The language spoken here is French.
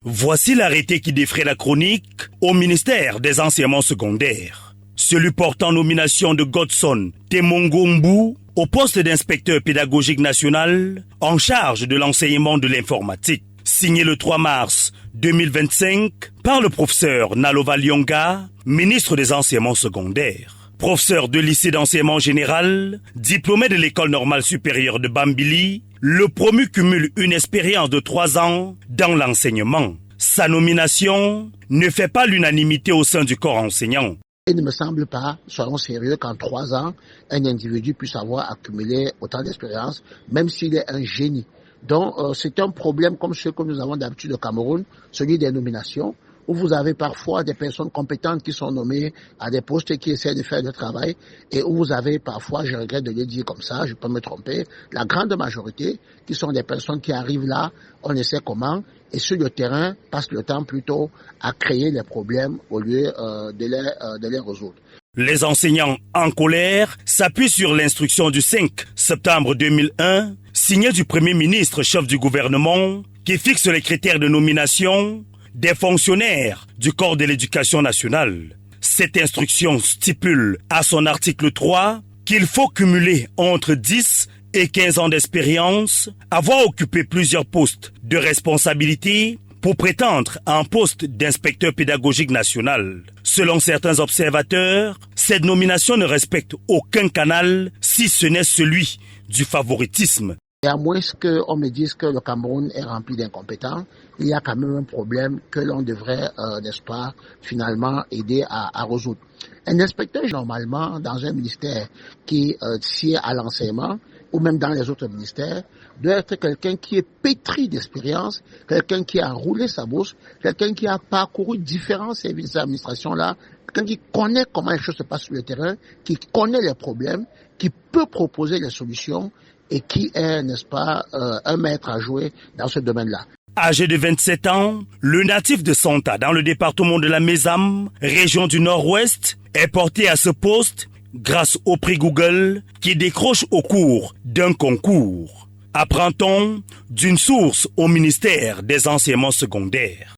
Voici l'arrêté qui défraie la chronique au ministère des enseignements secondaires. Celui portant nomination de Godson Temongombu au poste d'inspecteur pédagogique national en charge de l'enseignement de l'informatique. Signé le 3 mars 2025 par le professeur Nalova Lyonga, ministre des enseignements secondaires. Professeur de lycée d'enseignement général, diplômé de l'école normale supérieure de Bambili, le promu cumule une expérience de 3 ans dans l'enseignement. Sa nomination ne fait pas l'unanimité au sein du corps enseignant. Il ne me semble pas, soyons sérieux, qu'en 3 ans, un individu puisse avoir accumulé autant d'expérience, même s'il est un génie. Donc, c'est un problème comme ceux que nous avons d'habitude au Cameroun, celui des nominations, où vous avez parfois des personnes compétentes qui sont nommées à des postes et qui essaient de faire le travail, et où vous avez parfois, je regrette de le dire comme ça, je peux me tromper, la grande majorité qui sont des personnes qui arrivent là, on ne sait comment, et sur le terrain, passent le temps plutôt à créer les problèmes au lieu de les résoudre. Les enseignants en colère s'appuient sur l'instruction du 5 septembre 2001, signée du Premier ministre chef du gouvernement, qui fixe les critères de nomination des fonctionnaires du corps de l'éducation nationale. Cette instruction stipule à son article 3 qu'il faut cumuler entre 10 et 15 ans d'expérience, avoir occupé plusieurs postes de responsabilité pour prétendre à un poste d'inspecteur pédagogique national. Selon certains observateurs, cette nomination ne respecte aucun canal si ce n'est celui du favoritisme. Et à moins qu'on me dise que le Cameroun est rempli d'incompétents, il y a quand même un problème que l'on devrait, n'est-ce pas, finalement aider à résoudre. Un inspecteur, normalement, dans un ministère qui sied à l'enseignement, ou même dans les autres ministères, doit être quelqu'un qui est pétri d'expérience, quelqu'un qui a roulé sa bourse, quelqu'un qui a parcouru différents services d'administration-là, quelqu'un qui connaît comment les choses se passent sur le terrain, qui connaît les problèmes, qui peut proposer les solutions et qui est, n'est-ce pas, un maître à jouer dans ce domaine-là. Âgé de 27 ans, le natif de Santa, dans le département de la Mézam, région du Nord-Ouest, est porté à ce poste grâce au prix Google qui décroche au cours d'un concours. Apprend-on d'une source au ministère des enseignements secondaires.